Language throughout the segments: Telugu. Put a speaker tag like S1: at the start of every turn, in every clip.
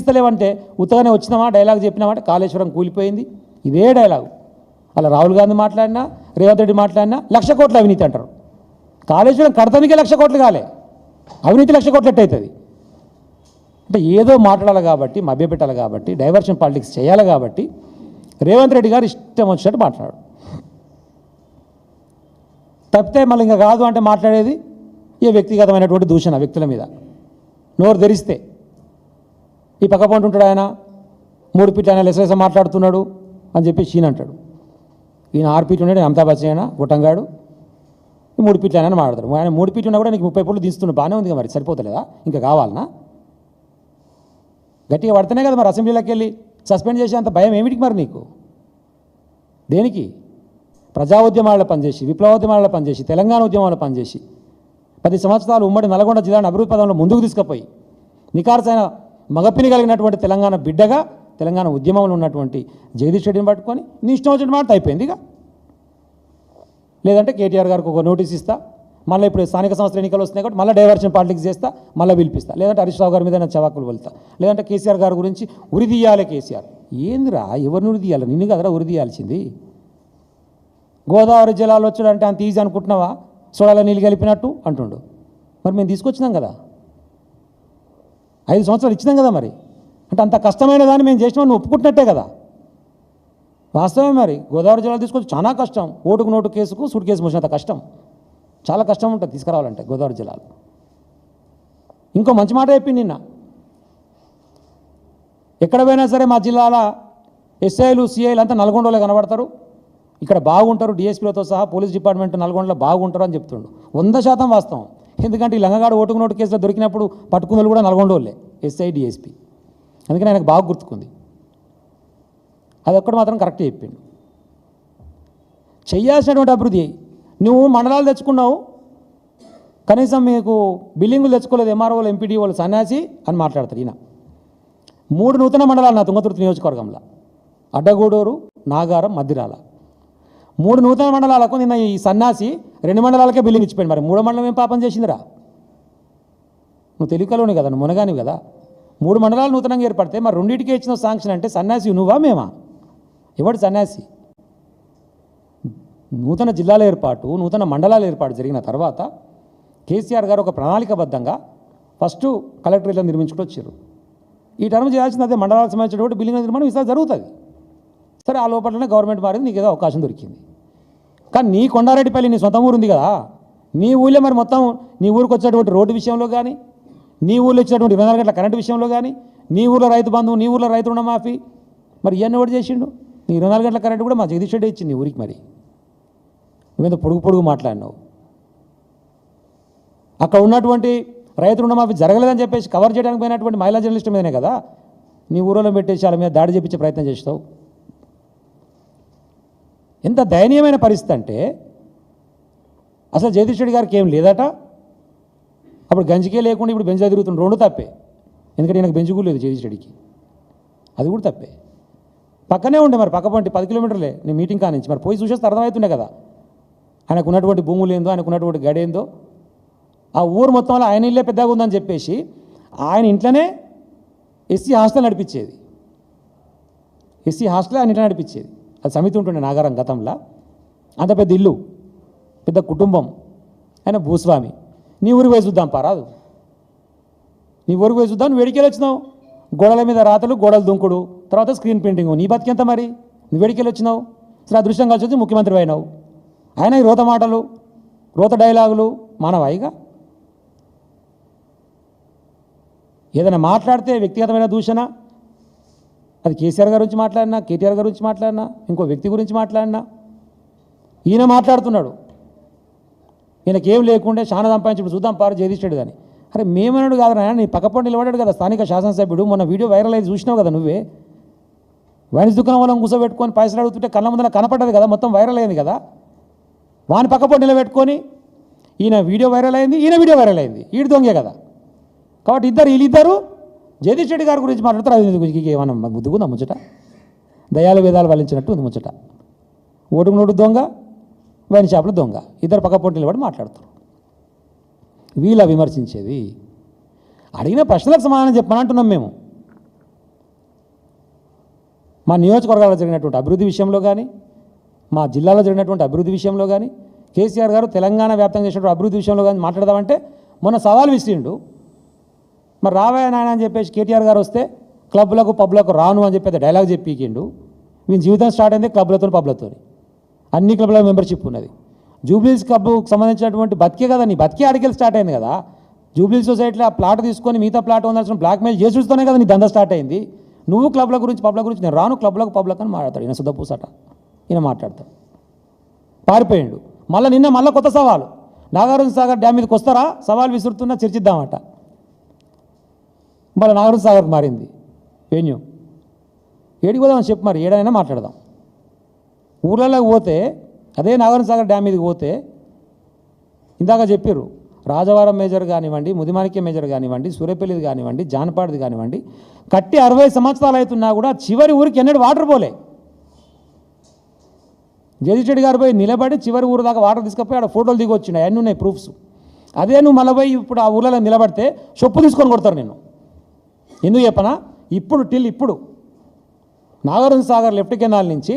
S1: ఇస్తలేవంటే ఉత్తగానే వచ్చినామా డైలాగ్ చెప్పినామంటే కాళేశ్వరం కూలిపోయింది, ఇదే డైలాగు. అలా రాహుల్ గాంధీ మాట్లాడినా రేవంత్ రెడ్డి మాట్లాడినా 1,00,000 కోట్ల అవినీతి అంటారు. కాళేశ్వరం కడతానికే 1,00,000 కోట్లు కాలే, అవినీతి 1,00,000 కోట్లు ఎట్టవుతుంది? అంటే ఏదో మాట్లాడాలి కాబట్టి, మభ్యపెట్టాలి కాబట్టి, డైవర్షన్ పాలిటిక్స్ చేయాలి కాబట్టి రేవంత్ రెడ్డి గారు ఇష్టం వచ్చినట్టు మాట్లాడు. తప్పితే మళ్ళీ ఇంకా కాదు అంటే మాట్లాడేది ఏ వ్యక్తిగతమైనటువంటి దూషణ వ్యక్తుల మీద. నోరు తెరిస్తే ఈ పక్కపంట ఉంటాడు ఆయన, 3 ఫీట్లు ఆయన లెసలేస మాట్లాడుతున్నాడు అని చెప్పి ఈయన అంటాడు. ఈయన 6 ఫీట్లు ఉన్నాడు, అమితాబ్ బచ్చన్ అయినా గుట్టంగాడు, 3 ఫీట్లు ఆయన మాట్లాడతాడు. ఆయన 3 ఫీట్లు ఉన్నా కూడా నీకు 30 ఫీట్లు దిస్తున్నాడు, బాగానే ఉంది మరి, సరిపోతలేదా? ఇంకా కావాలనా? గట్టిగా పడితేనే కదా మరి అసెంబ్లీలోకి వెళ్ళి సస్పెండ్ చేసే అంత భయం ఏమిటికి మరి నీకు? దేనికి? ప్రజా ఉద్యమాల్లో పనిచేసి, విప్లవోద్యమాల్లో పనిచేసి, తెలంగాణ ఉద్యమాల్లో పనిచేసి 10 సంవత్సరాలు ఉమ్మడి నల్గొండ జిల్లాను అభివృద్ధి పదంలో ముందుకు తీసుకుపోయి నికార్సైన మగపిని కలిగినటువంటి తెలంగాణ బిడ్డగా తెలంగాణ ఉద్యమంలో ఉన్నటువంటి జగదీష్ రెడ్డిని పట్టుకొని నీ ఇష్టం వచ్చిన మాట అయిపోయింది. ఇక లేదంటే కేటీఆర్ గారికి ఒక నోటీస్ ఇస్తా, మళ్ళీ ఇప్పుడు స్థానిక సంస్థల ఎన్నికలు వస్తున్నాయి కాబట్టి మళ్ళీ డైవర్షన్ పాలిటిక్స్ చేస్తా, మళ్ళీ పిలిపిస్తా, లేదంటే హరీష్ రావు గారి మీద నా చవాకులు వెళ్తా, లేదంటే కేసీఆర్ గారి గురించి ఉరిదీయాలి. కేసీఆర్ ఏందిరా, ఎవరిని ఉరిదీయాలి? నిన్ను కదరా ఉరిదీయాల్సింది. గోదావరి జలాలు వచ్చాడంటే అంత ఈజీ అనుకుంటున్నావా? సోడాల నీళ్ళు కలిపినట్టు అంటుండు. మరి మేము తీసుకొచ్చినాం కదా, 5 సంవత్సరాలు ఇచ్చినాం కదా. మరి అంటే అంత కష్టమైన దాన్ని మేము చేసినామని ఒప్పుకుంటున్నట్టే కదా. వాస్తవమే. మరి గోదావరి జలాలు తీసుకొచ్చి చాలా కష్టం. ఓటుకు నోటు కేసుకు సూట్ కేసు మోసినంత కష్టం, చాలా కష్టం ఉంటుంది తీసుకురావాలంటే గోదావరి జలాలు. ఇంకో మంచి మాట చెప్పింది నిన్న, ఎక్కడ పోయినా సరే మా జిల్లాల ఎస్ఐలు సిఐలు అంతా నల్గొండలో కనబడతారు, ఇక్కడ బాగుంటారు, డిఎస్పీలతో సహా పోలీస్ డిపార్ట్మెంట్ నల్గొండలో బాగుంటారు అని చెప్తుండు. 100% వాస్తవం. ఎందుకంటే ఈ లంగగాడు ఓటుకు నోటు కేసులో దొరికినప్పుడు పట్టుకున్నలు కూడా నల్గొండోళ్ళే, ఎస్ఐ డిఎస్పీ. అందుకని ఆయనకు బాగా గుర్తుకుంది. అదొక్కటి మాత్రం కరెక్ట్ చెప్పిండు. చెయ్యాల్సినటువంటి అభివృద్ధి నువ్వు మండలాలు తెచ్చుకున్నావు, కనీసం మీకు బిల్డింగులు తెచ్చుకోలేదు, ఎంఆర్ఓలు ఎంపీడీఓలు సన్యాసి అని మాట్లాడతారు. ఈయన 3 నూతన మండలాలు నా తుంగతుర్తి నియోజకవర్గంలో, అడ్డగూడూరు, నాగారం, మద్దిరాల, 3 నూతన మండలాలకు నిన్న ఈ సన్యాసి 2 మండలాలకే బిల్డింగ్ ఇచ్చిపోయింది. మరి 3వ మండలం ఏం పాపం చేసిందిరా? నువ్వు తెలివికలోనే కదా, నువ్వు మునగానివి కదా. 3 మండలాలు నూతనంగా ఏర్పడితే మరి 2టికే ఇచ్చిన శాంక్షన్ అంటే సన్యాసి నువ్వా మేమా? ఎవడు సన్యాసి? నూతన జిల్లాల ఏర్పాటు, నూతన మండలాల ఏర్పాటు జరిగిన తర్వాత కేసీఆర్ గారు ఒక ప్రణాళికబద్ధంగా ఫస్ట్ కలెక్టరేట్లను నిర్మించుకుంటూ వచ్చారు. ఈ టర్మ్ చేయాల్సింది అదే, మండలాలకు సంబంధించినటువంటి బిల్డింగ్ నిర్మాణం ఈసారి జరుగుతుంది. సరే, ఆ లోపలనే గవర్నమెంట్ మారింది, నీకు ఏదో అవకాశం దొరికింది. కానీ నీ కొండారెడ్డిపల్లి నీ సొంత ఊరు ఉంది కదా, నీ ఊళ్ళో మరి మొత్తం నీ ఊరికి వచ్చేటువంటి రోడ్డు విషయంలో కానీ, నీ ఊళ్ళో ఇచ్చినటువంటి 24 గంటల కరెంటు విషయంలో కానీ, నీ ఊళ్ళో రైతు బంధువు, నీ ఊళ్ళో రైతు రుణమాఫీ, మరి ఇవన్నీ కూడా చేసిండు. నీ 24 గంటల కరెంటు కూడా మా జగదీష్ రెడ్డి ఇచ్చింది ఊరికి. మరి నువ్వేందో పొడుగు మాట్లాడినావు. అక్కడ ఉన్నటువంటి రైతు రుణమాఫీ జరగలేదని చెప్పేసి కవర్ చేయడానికి పోయినటువంటి మహిళా జర్నలిస్ట్ మీదనే కదా నీ ఊరిలో పెట్టేసి వాళ్ళ మీద దాడి చేపించే ప్రయత్నం చేస్తావు. ఎంత దయనీయమైన పరిస్థితి అంటే, అసలు జగదీష్ రెడ్డి గారికి ఏం లేదట, అప్పుడు గంజికే లేకుండా ఇప్పుడు బెంచ్ తిరుగుతుంది. 2 తప్పే. ఎందుకంటే ఈయనకు బెంచ్ కూడా లేదు జగదీష్ రెడ్డికి, అది కూడా తప్పే. పక్కనే ఉండే మరి, పక్కపంటి 10 కిలోమీటర్లే నేను మీటింగ్ కానించి. మరి పోయి చూసేస్తే అర్థమవుతుండే కదా ఆయనకు ఉన్నటువంటి భూములు ఏందో, ఆయనకు ఉన్నటువంటి గడేందో. ఆ ఊరు మొత్తంలో ఆయన ఇల్లే పెద్దగా ఉందని చెప్పేసి ఆయన ఇంట్లోనే ఎస్సీ హాస్టల్ నడిపించేది. ఎస్సీ హాస్టల్ ఆయన ఇంట్లో నడిపించేది. అది సమితి ఉంటుండే నాగారం గతంలో. అంత పెద్ద ఇల్లు, పెద్ద కుటుంబం, ఆయన భూస్వామి. నీ ఊరికి పోయి చూద్దాం పారాదు, నీ ఊరికి పోయి చూద్దాం. నువ్వు వేడికెళ్ళి వచ్చినావు, గోడల మీద రాతలు, గోడలు దుంకుడు, తర్వాత స్క్రీన్ ప్రింటింగ్. నీ బతికెంత మరి? నువ్వు వేడికెళ్ళి వచ్చినావు, సరే అదృష్టం కలిసి వచ్చి ముఖ్యమంత్రి అయినావు. ఆయన ఈ రోత మాటలు, రోత డైలాగులు మానవాయిగా. ఏదైనా మాట్లాడితే వ్యక్తిగతమైన దూషణ, అది కేసీఆర్ గారి గురించి మాట్లాడినా, కేటీఆర్ గారి గురించి మాట్లాడినా, ఇంకో వ్యక్తి గురించి మాట్లాడినా, ఈయన మాట్లాడుతున్నాడు. ఈయనకేం లేకుండే చాలా సంపాదించి చూద్దాం పారు జగదీష్ రెడ్డి అని. అరే మేమన్నాడు కాదు నాయన, నీ పక్కపండి నిలబడ్డాడు కదా స్థానిక శాసనసభ్యుడు. మొన్న వీడియో వైరల్ అయ్యి చూసినావు కదా నువ్వే. వాణి దుకాణం వల్ల కూర్చోబెట్టుకొని పైసలు అడుగుతుంటే కళ్ళ ముందర కనపడ్డది కదా, మొత్తం వైరల్ అయింది కదా. వాని పక్కపండి నిలబెట్టుకొని ఈయన వీడియో వైరల్ అయింది, ఈయన వీడియో వైరల్ అయింది. ఈడు దొంగే కదా. కాబట్టి వీళ్ళిద్దరు జగదీష్ రెడ్డి గారి గురించి మాట్లాడతారు. అది ఏమన్నా ముద్దుకుందా ముచ్చట? దయాల వేదాలు వలించినట్టు ఉంది ముచ్చట. ఓటుకు నోటు దొంగ, వైన్ షాపులు దొంగ, ఇద్దరు పక్క పొంటిలు పడి మాట్లాడుతారు. వీళ్ళ విమర్శించేది. అడిగిన ప్రశ్నలకు సమాధానం చెప్పమని అంటున్నాం మేము. మా నియోజకవర్గాల్లో జరిగినటువంటి అభివృద్ధి విషయంలో కానీ, మా జిల్లాలో జరిగినటువంటి అభివృద్ధి విషయంలో కానీ, కేసీఆర్ గారు తెలంగాణ వ్యాప్తంగా చేసినటువంటి అభివృద్ధి విషయంలో కానీ మాట్లాడదామంటే మొన్న సవాల్ విసిరిండు. మరి రావే నాయన అని చెప్పేసి కేటీఆర్ గారు వస్తే క్లబ్లకు పబ్లకు రాను అని చెప్పి డైలాగ్ చెప్పికిండు. వీని జీవితం స్టార్ట్ అయింది క్లబ్లతో పబ్లతో. అన్ని క్లబ్ల మెంబర్షిప్ ఉన్నది. జూబ్లీస్ క్లబ్కు సంబంధించినటువంటి బతికే కదా, నీ బతికే ఆడికెళ్ళి స్టార్ట్ అయింది కదా. జూబ్లీ సొసైటీలో ఆ ప్లాట్ తీసుకొని మిగతా ప్లాట్ ఉండాల్సిన బ్లాక్మెయిల్ చేసుతూనే కదా నీ దందా స్టార్ట్ అయింది. నువ్వు క్లబ్ల గురించి పబ్ల గురించి నేను రాను క్లబ్లకు పబ్లకు అని మాట్లాడతాడు. ఈయన శుద్ధపూసట ఈయన మాట్లాడతాడు. పారిపోయిండు. నిన్న కొత్త సవాలు, నాగార్జున సాగర్ డ్యామ్ మీదకి వస్తారా సవాల్ విసురుతున్నా చర్చిద్దామట. మళ్ళీ నాగార్జున సాగర్కి మారింది వెన్యూ. ఏడికి పోదామని చెప్పి మరి ఏడైనా మాట్లాడదాం. ఊర్లలోకి పోతే అదే నాగార్జున సాగర్ డ్యామ్ మీదకి పోతే ఇందాక చెప్పారు, రాజవారం మేజర్ కానివ్వండి, ముదిమాణిక్య మేజర్ కానివ్వండి, సూర్యపల్లిది కానివ్వండి, జానపాడిది కానివ్వండి, కట్టి 60 సంవత్సరాలు అవుతున్నా కూడా చివరి ఊరికి ఎన్నడూ వాటర్ పోలే. జగదీష్ రెడ్డి గారు పోయి నిలబడి చివరి ఊరు దాకా వాటర్ తీసుకుపోయి ఆడ ఫోటోలు దిగి వచ్చినాయి, అన్నీ ఉన్నాయి ప్రూఫ్స్. అదే నువ్వు మళ్ళీ పోయి ఇప్పుడు ఆ ఊళ్ళలో నిలబడితే చొప్పు తీసుకొని కొడతారు నేను. ఎందుకు చెప్పనా, ఇప్పుడు నాగార్జున సాగర్ లెఫ్ట్ కెనాల్ నుంచి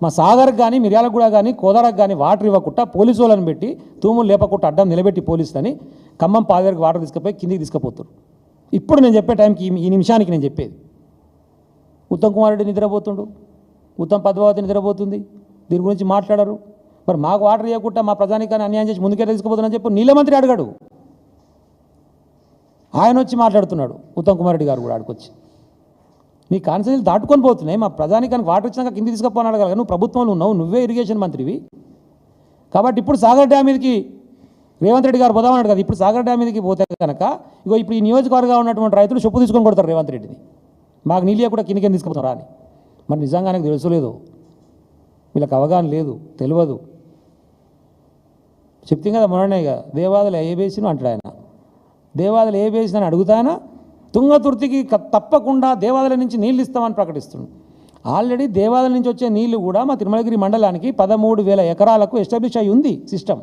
S1: మా సాగర్కి కానీ మిర్యాలగూడ కానీ కోదారకు కానీ వాటర్ ఇవ్వకుండా పోలీసు వాళ్ళని పెట్టి తూములు లేపకుండా అడ్డం నిలబెట్టి పోలీసులని ఖమ్మం పాదేరికి వాటర్ తీసుకుపోయి కిందికి తీసుకుపోతారు. ఇప్పుడు నేను చెప్పే టైంకి ఈ నిమిషానికి నేను చెప్పేది, ఉత్తమ్ కుమార్ రెడ్డి నిద్రపోతుండు, ఉత్తమ్ పద్మావతి నిద్రపోతుంది, దీని గురించి మాట్లాడరు. మరి మాకు వాటర్ ఇవ్వకుండా మా ప్రజానికాన్ని అన్యాయం చేసి ముందుకెళ్ళి తీసుకుపోతుందని చెప్పి నీళ్ళ మంత్రి అడిగాడు. ఆయన వచ్చి మాట్లాడుతున్నాడు, ఉత్తమ్ కుమార్ రెడ్డి గారు కూడా ఆడికొచ్చి నీ కాన్సెన్సీలు దాటుకొని పోతున్నాయి, మా ప్రజానికానికి వాటర్ ఇచ్చినాక కింది తీసుకుపోని అడగాలి. నువ్వు ప్రభుత్వంలో ఉన్నావు, నువ్వే ఇరిగేషన్ మంత్రివి. కాబట్టి ఇప్పుడు సాగర్ డ్యామ్ మీదకి రేవంత్ రెడ్డి గారు పోదామన్నాడు కదా. ఇప్పుడు సాగర్ డ్యామ్ మీదకి పోతే కనుక ఇప్పుడు ఈ నియోజకవర్గంగా ఉన్నటువంటి రైతులు చొప్పు తీసుకొని కొడతారు రేవంత్ రెడ్డిని. మాకు నీళ్ళు కూడా కిందికి తీసుకుపోతారా అని. మరి నిజంగానే తెలుసులేదు, వీళ్ళకి అవగాహన లేదు, తెలియదు. చెప్తే కదా మొన్ననేగా దేవాదాలు ఏ బేసిను అంటాడు ఆయన. దేవాదాలు ఏ బేసిన అని అడుగుతాయన తుంగతుర్తికి తప్పకుండా దేవాదాల నుంచి నీళ్ళు ఇస్తామని ప్రకటిస్తుంది. ఆల్రెడీ దేవాదాల నుంచి వచ్చే నీళ్లు కూడా మా తిరుమలగిరి మండలానికి 13,000 ఎకరాలకు ఎస్టాబ్లిష్ అయి ఉంది సిస్టమ్.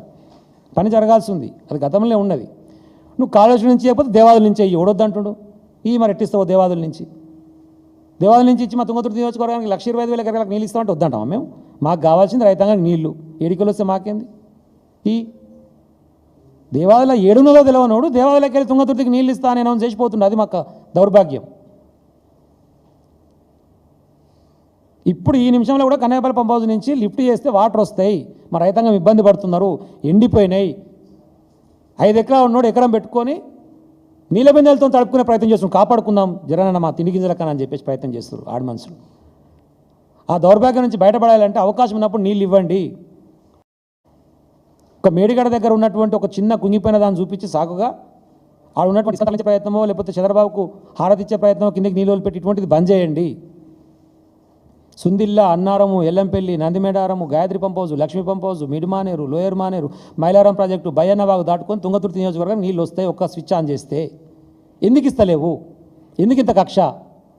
S1: పని జరగాల్సి ఉంది, అది గతంలో ఉన్నది. నువ్వు కాళేశ్వరం నుంచి చేయకపోతే దేవాదాల నుంచి అయ్యి ఓడొద్దంటుడు. ఈ మరి ఎట్టిస్తావు దేవాదాల నుంచి ఇచ్చి మా తుంగతుర్తి నియోజకవర్గానికి 1,25,000 ఎకరాలకు నీళ్ళు ఇస్తామంటే వద్దంటామా మేము? మాకు కావాల్సింది రైతాంగానికి నీళ్లు. ఏడికలు వస్తే మాకేంది? ఈ దేవాదాల ఏడున్నదో తెలియనోడు దేవాదాలకి వెళ్ళి తుంగతుర్తికి నీళ్ళు ఇస్తా అని అనౌన్స్ చేసిపోతుండే, అది మాకు దౌర్భాగ్యం. ఇప్పుడు ఈ నిమిషంలో కూడా కన్యాపల్లి పంప్ హౌస్ నుంచి లిఫ్ట్ చేస్తే వాటర్ వస్తాయి. మా రైతాంగం ఇబ్బంది పడుతున్నారు, ఎండిపోయినాయి. 5 ఎకరాలు ఉన్నోడు ఎకరం పెట్టుకొని నీళ్ళ బిందెలతో తడుపుకునే ప్రయత్నం చేస్తున్నాం. కాపాడుకుందాం జరనన్న మా తిండి గింజలకన్నా అని చెప్పేసి ప్రయత్నం చేస్తారు ఆడి మనుషులు. ఆ దౌర్భాగ్యం నుంచి బయటపడాలంటే అవకాశం ఉన్నప్పుడు నీళ్ళు ఇవ్వండి. ఒక మేడిగడ దగ్గర ఉన్నటువంటి ఒక చిన్న కుంగిపోయిన దాన్ని చూపించి సాకుగా ఆడ ఉన్నటువంటి సంతరించే ప్రయత్నమో లేకపోతే చంద్రబాబుకు హారతిచ్చే ప్రయత్నమో కిందకి నీళ్ళు పెట్టి ఇటువంటిది బంద్ చేయండి. Sundilla, Annaram, Yellampalli, Nandimedaram, Gayatri pump house, Lakshmi pump house, Midmaneru, lower Maneru, Mylaram project, Bayyannabagu దాటుకొని తుంగతుర్తి నియోజకవర్గం నీళ్ళు వస్తాయి ఒక్క స్విచ్ ఆన్ చేస్తే. ఎందుకు ఇస్తలేవు? ఎందుకు ఇంత కక్ష?